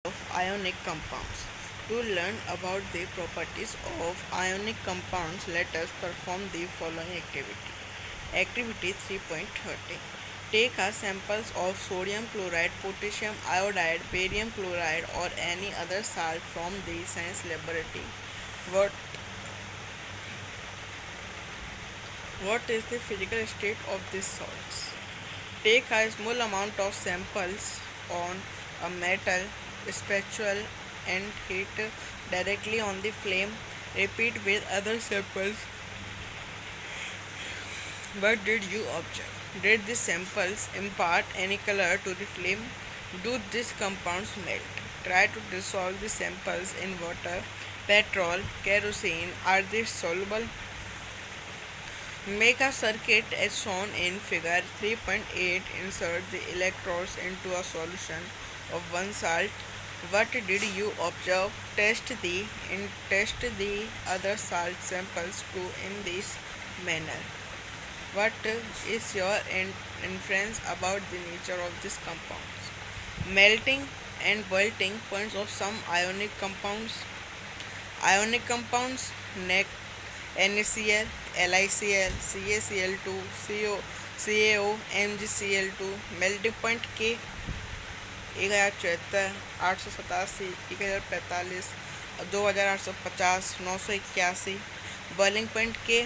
of ionic compounds. To learn about the properties of ionic compounds, let us perform the following activity. Activity 3.30. Take a samples of sodium chloride, potassium iodide, barium chloride or any other salt from the science laboratory. What what is the physical state of these salts? Take a small amount of samples on a metal spatula and heat directly on the flame. Repeat with other samples. What did you observe? Did the samples impart any color to the flame? Do these compounds melt? Try to dissolve the samples in water, petrol, kerosene. Are they soluble? Make a circuit as shown in figure 3.8. Insert the electrodes into a solution of one salt. What did you observe? Test the other salt samples too in this manner. What is your inference about the nature of these compounds? Melting and boiling points of some ionic compounds. Ionic compounds NaCl, LiCl, CaCl2, CaO, MgCl2, melting point K 1074, 887, 1045, 2850, 981, boiling point के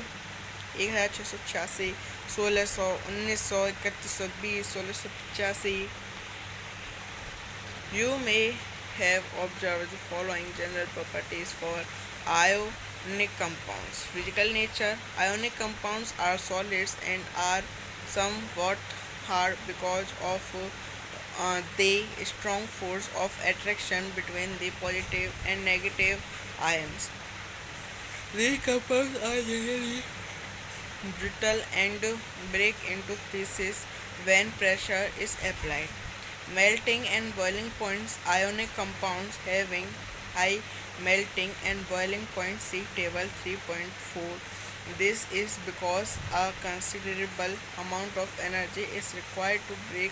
1686, 1600, 1900, 3120, 1685. You may have observed the following general properties for ionic compounds. Physical nature. Ionic compounds are solids and are somewhat hard because of the strong force of attraction between the positive and negative ions. These compounds are generally brittle and break into pieces when pressure is applied. Melting and boiling points. Ionic compounds having high melting and boiling point, see table 3.4. This is because a considerable amount of energy is required to break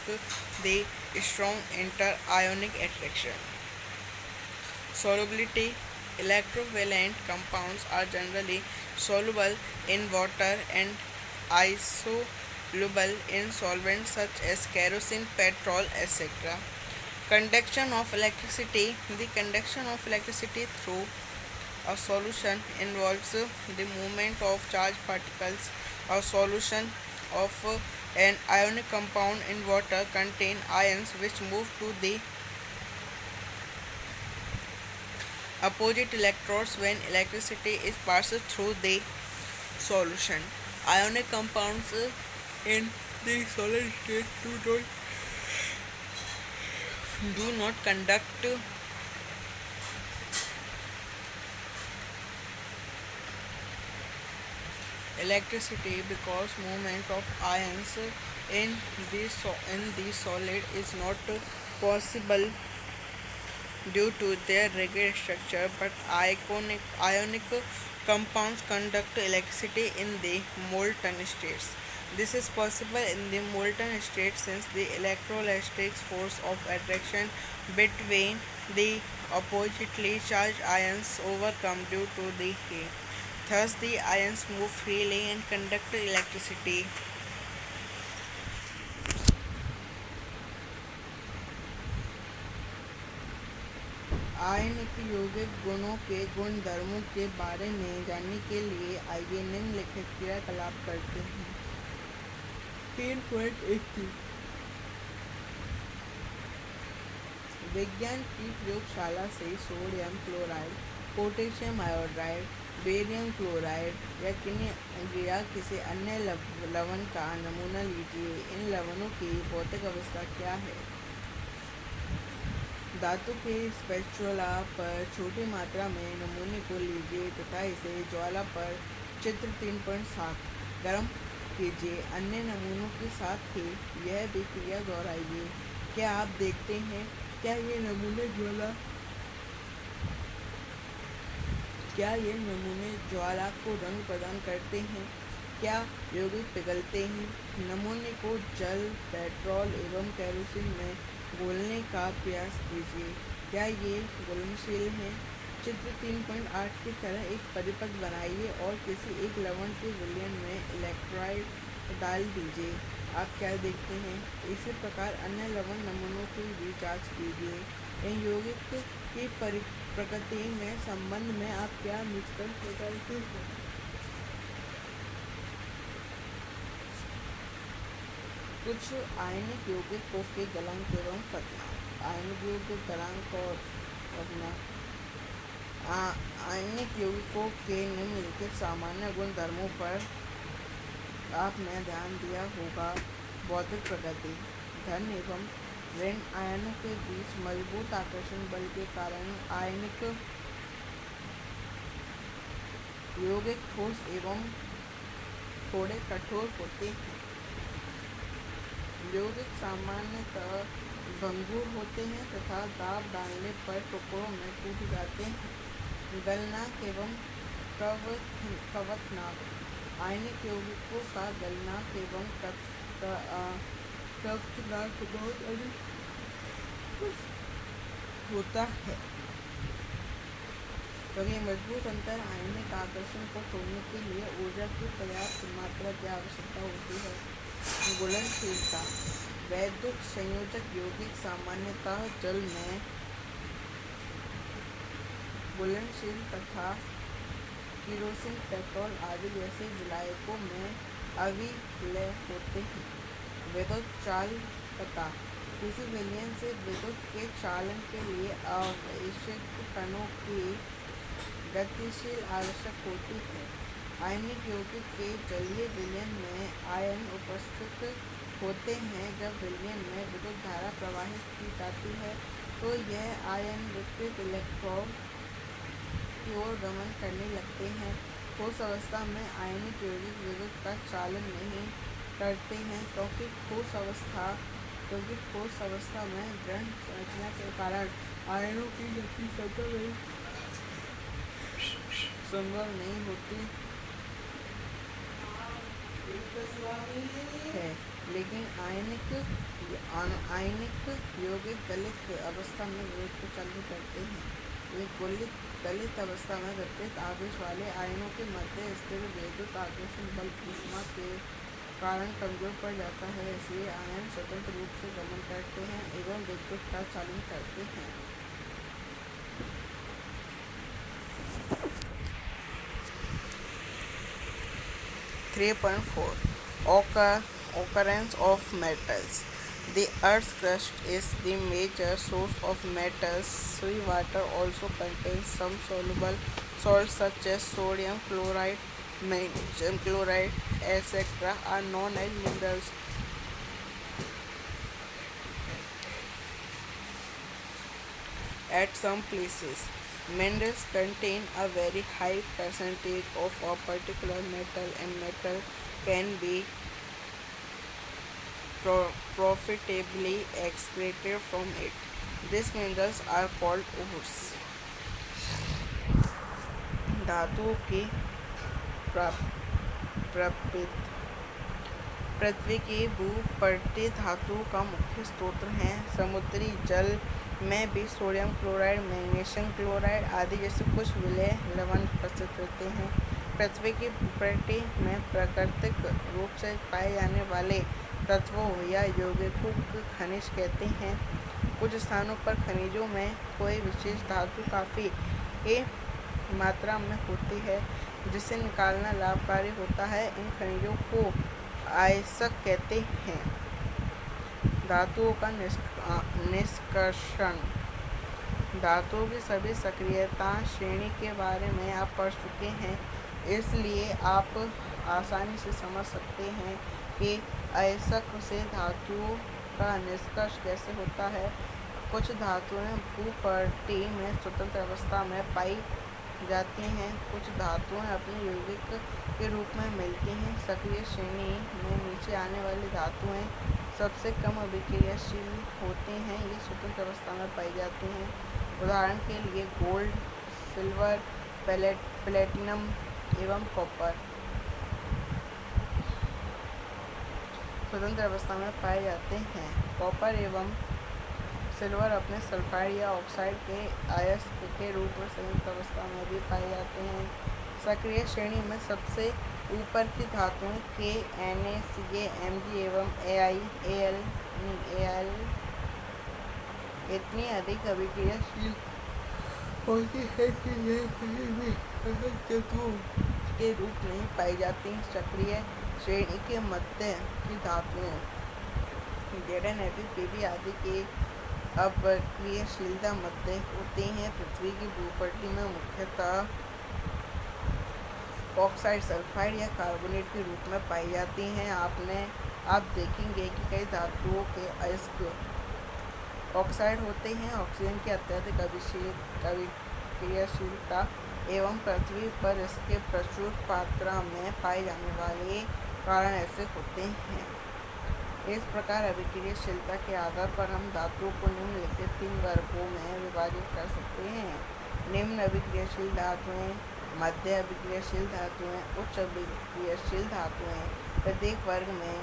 the strong inter-ionic attraction. Solubility. Electrovalent compounds are generally soluble in water and insoluble in solvents such as kerosene, petrol, etc. Conduction of electricity. The conduction of electricity through a solution involves the movement of charged particles. A solution of an ionic compound in water contain ions which move to the opposite electrodes when electricity is passed through the solution. Ionic compounds in the solid state do not conduct electricity because movement of ions in the solid is not possible due to their rigid structure, but ionic compounds conduct electricity in the molten states. This is possible in the molten state since the electroelectric force of attraction between the oppositely charged ions overcome due to the heat. Thus, the ions move freely and conduct electricity. आयनिक यौगिक गुणों के गुणधर्मों के बारे में जानने के लिए आइए निम्नलिखित क्रियाकलाप करते हैं. 3.21. विज्ञान की प्रयोगशाला से sodium chloride, potassium iodide, barium chloride या किसी अन्य लवण का नमूना लीजिए. इन लवणों की भौतिक अवस्था क्या है? धातु के स्पैचुला पर छोटी मात्रा में नमूने को लीजिए तथा इसे ज्वाला पर चित्र 3.7 गर्म कीजिए. अन्य नमूनों के साथ ही यह भी क्रिया दोहराइए. क्या आप देखते हैं? क्या ये नमूने ज्वाला को रंग प्रदान करते हैं? क्या यौगिक पिघलते हैं? नमूने को जल, पेट्रोल एवं केरोसिन में घोलने का प्रयास कीजिए. क्या ये घुलनशील हैं? चित्र 3.8 की तरह एक परिपथ बनाइए और किसी एक लवण के विलयन में इलेक्ट्रोलाइट डाल दीजिए। आप क्या देखते हैं? इसी प्रकार अन्य लवण नमूनों की भी जांच कीजिए। इन यौगिक की प्रकृति में संबंध में आप क्या निष्कर्ष निकालते हैं? कुछ आयनिक यौगिकों के गलनांक एवं पतनांक। आयनिक यौगिक गलनांक और पतनांक। आयनिक यौगिकों के निम्नलिखित सामान्य गुणधर्मों पर आपने ध्यान दिया होगा। भौतिक प्रकृति। धन एवं ऋण आयनों के बीच मजबूत आकर्षण बल के कारण आयनिक यौगिक ठोस एवं थोड़े कठोर होते हैं। यौगिक सामान्यतः भंगुर होते हैं तथा दाब डालने पर टुकड़ों में टूट जाते हैं। गलनांक एवं कवकनांक। आयनिक यौगिकों का गलनांक एवं कवकनांक बहुत अधिक होता है, क्योंकि मजबूत अंतर आयनिक आकर्षण को तोड़ने के लिए ऊर्जा की पर्याप्त मात्रा की आवश्यकता होती है। घुलनशीलता। वैद्युत संयोजक यौगिक सामान्यतः जल में घुलनशील तथा केरोसिन, पेट्रोल आदि जैसे विलायकों में अविलय होते हैं। विद्युत चालकता। किसी विलयन से विद्युत के चालन के लिए आवश्यक कणों की गतिशील आवश्यक होती है। आयनिक यौगिक के जलीय विलयन में आयन उपस्थित होते हैं। जब विलयन में विद्युत धारा प्रवाहित की जाती है तो यह आयन विपरीत इलेक्ट्रॉन की ओर गमन करने लगते हैं। ठोस अवस्था में आयनिक यौगिक विद्युत का चालन नहीं करते हैं, क्योंकि ठोस अवस्था में दृढ़ संरचना के कारण आयनों की गति संभव नहीं होती है। लेकिन आयनिक यौगिक गलित अवस्था में विद्युत को चालन करते हैं। गलित अवस्था में विपरीत आवेश वाले आयनों के मध्य स्थिर विद्युत आकर्षण बल ऊष्मा के कारण कमजोर पड़ जाता है, इसलिए आयन स्वतंत्र रूप से गमन करते हैं एवं विद्युत का चालन करते हैं। 3.4 Occurrence of metals. The Earth's crust is the major source of metals. Seawater also contains some soluble salts such as sodium chloride, magnesium chloride, etc. are known as minerals. At some places, minerals contain a very high percentage of a particular metal, and metal can be profitably extracted from it. These minerals are called ores. धातुओं की प्राप्ति। पृथ्वी की भूपटलीय धातुओं का मुख्य स्रोत हैं। समुद्री जल में भी सोडियम क्लोराइड, मैग्नीशियम क्लोराइड आदि जैसे कुछ विलय लवण उपस्थित रहते हैं। पृथ्वी की भूपटल में प्राकृतिक रूप से पाए जाने वाले तत्वों या यौगिकों को खनिज कहते हैं। कुछ स्थानों पर खनिजों में कोई विशेष धातु काफ़ी मात्रा में होती है, जिसे निकालना लाभकारी होता है। इन खनिजों को अयस्क कहते हैं। धातुओं का निष्कर्षण। धातुओं की सभी सक्रियता श्रेणी के बारे में आप पढ़ चुके हैं, इसलिए आप आसानी से समझ सकते हैं कि अयस्क से धातुओं का निष्कर्ष कैसे होता है। कुछ धातुएं भूपटल में स्वतंत्र अवस्था में पाई जाती हैं। कुछ धातुएं अपने यौगिक के रूप में मिलती हैं। सक्रिय श्रेणी में नीचे आने वाली धातुएं सबसे कम अभिक्रियाशील होती हैं। ये स्वतंत्र अवस्था में पाई जाती हैं। उदाहरण के लिए गोल्ड, सिल्वर, प्लेटिनम एवं कॉपर स्वतंत्र अवस्था में पाए जाते हैं। कॉपर एवं सिल्वर अपने सल्फाइड या ऑक्साइड के अयस्क के रूप में संयुक्त अवस्था में भी पाए जाते हैं। सक्रिय श्रेणी में सबसे ऊपर की धातुएं के, Na, Ca, Mg एवं Al इतनी अधिक अभिक्रियाशील होती है कि यह कहीं भी तत्वों के रूप नहीं पाई जाती। सक्रिय श्रेणी के मध्य की धातुएं Zn, Fe, Pb आदि की अपक्रियाशीलता मध्य होती हैं। पृथ्वी की भूपटल में मुख्यतः ऑक्साइड, सल्फाइड या कार्बोनेट के रूप में पाई जाती हैं। आप देखेंगे कि कई धातुओं के अयस्क ऑक्साइड होते हैं। ऑक्सीजन की अत्यधिक अभिक्रियाशीलता एवं पृथ्वी पर इसके प्रचुर मात्रा में पाए जाने वाले कारण ऐसे होते हैं। इस प्रकार अभिक्रियाशीलता के आधार पर हम धातुओं को निम्नलिखित 3 वर्गों में विभाजित कर सकते हैं। निम्न अभिक्रियाशील धातुएं, मध्य अभिक्रियाशील धातुएं, उच्च अभिक्रियाशील धातुएं। प्रत्येक वर्ग में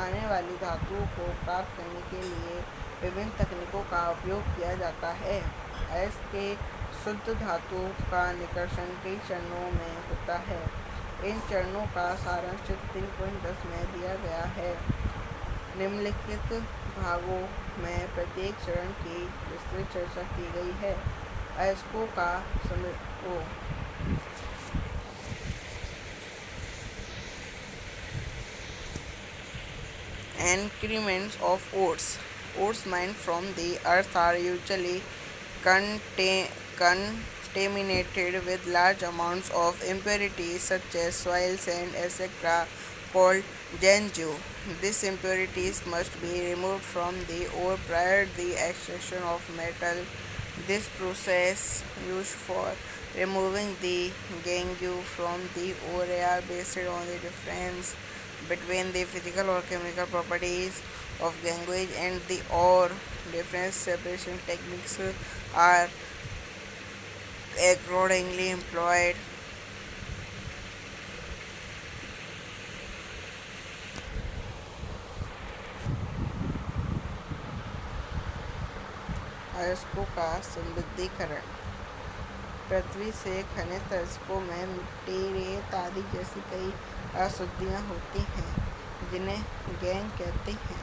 आने वाली धातुओं को प्राप्त करने के लिए विभिन्न तकनीकों का उपयोग किया जाता है। अयस्क के शुद्ध धातुओं का निष्कर्षण कई चरणों में होता है। इन चरणों का सारांश चित्र 3.10 में दिया गया है। निम्नलिखित भागों में प्रत्येक चरण की विस्तृत चर्चा की गई है। अयस्कों का increments of ores. Ores mined from the earth are usually contaminated with large amounts of impurities such as soil, sand, etc., called Genju. These impurities must be removed from the ore prior to the extraction of metal. This process used for removing the Genju from the ore are based on the difference between the physical or chemical properties of gangues and the ore. Different separation techniques are accordingly employed. अयस्कों का समृद्धीकरण। पृथ्वी से खनिज अयस्कों में मिट्टी, रेत आदि जैसी कई अशुद्धियाँ होती हैं जिन्हें गैंग कहते हैं।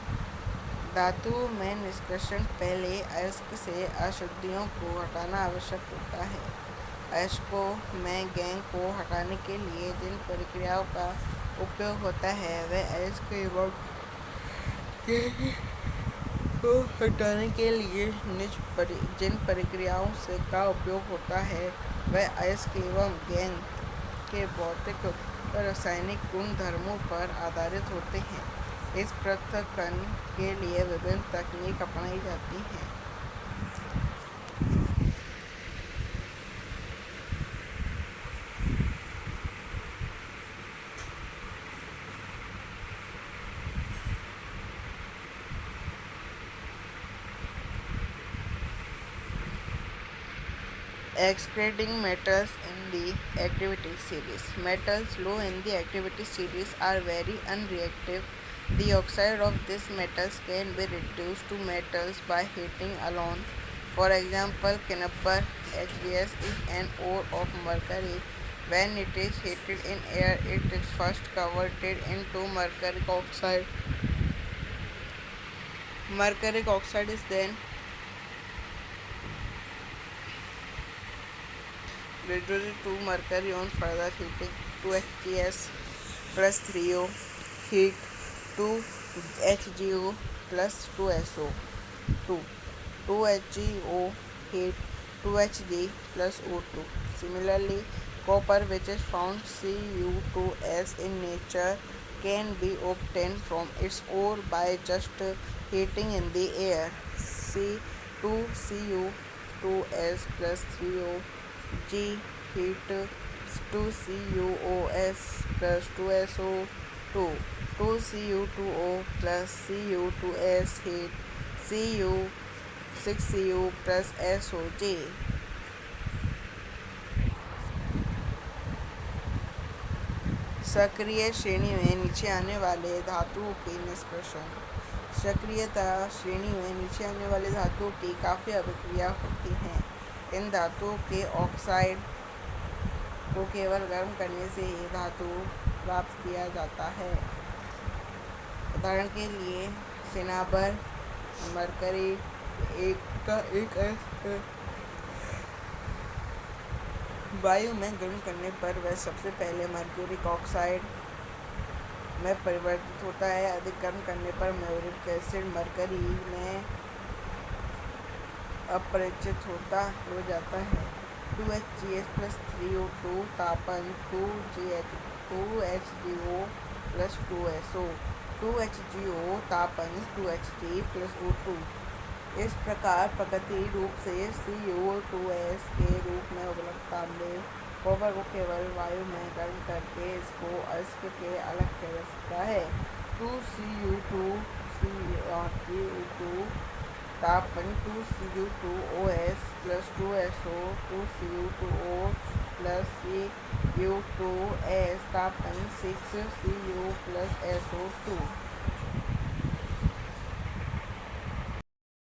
धातु में निष्कर्षण पहले अयस्क से अशुद्धियों को हटाना आवश्यक होता है। अयस्कों में गैंग को हटाने के लिए जिन प्रक्रियाओं का उपयोग होता है वह अयस्क एवं गैंग को हटाने के लिए जिन प्रक्रियाओं से का उपयोग होता है वह अयस्क एवं गैंग के भौतिक और रासायनिक गुणधर्मों पर आधारित होते हैं। इस पृथक्करण के लिए विभिन्न तकनीक अपनाई जाती हैं। Excreting metals in the activity series. Metals low in the activity series are very unreactive. The oxide of these metals can be reduced to metals by heating alone. For example, copper HBS is an ore of mercury. When it is heated in air, it is first converted into mercuric oxide. Mercuric oxide is then reduced to mercury on further heating. 2HgS plus 3O heat to HgO plus 2SO 2. 2HgO heat 2Hg plus O2. Similarly, copper, which is found Cu2S in nature, can be obtained from its ore by just heating in the air. C2Cu2S plus 3O G heat 2CuOS plus 2SO2. 2Cu2O plus Cu2S heat Cu6Cu plus SOG. सक्रिय श्रेणी में नीचे आने वाले धातुओं के निष्कर्षण। सक्रियता श्रेणी में नीचे आने वाले धातुओं की काफ़ी अभिक्रिया होती हैं। इन धातुओं के ऑक्साइड को केवल गर्म करने से ही धातु प्राप्त किया जाता है। उदाहरण के लिए सिनाबर मरकरी एक है। वायु में गर्म करने पर वह सबसे पहले मर्क्यूरिक ऑक्साइड में परिवर्तित होता है। अधिक गर्म करने पर म्यूरिक एसिड मरकरी में अपरिचित हो जाता है। 2HCl प्लस 3O2 तापन 2HGO प्लस 2SO 2HGO तापन 2Hg प्लस O2। इस प्रकार प्राकृतिक रूप से CO2S के रूप में उपलब्ध तांबे कॉपर को केवल वायु में गर्म करके इसको अयस्क के अलग किया जा सकता है। 2Cu2 तापन 2Cu2OS plus 2SO 2Cu2O plus Cu2S तापन 6Cu प्लस SO2।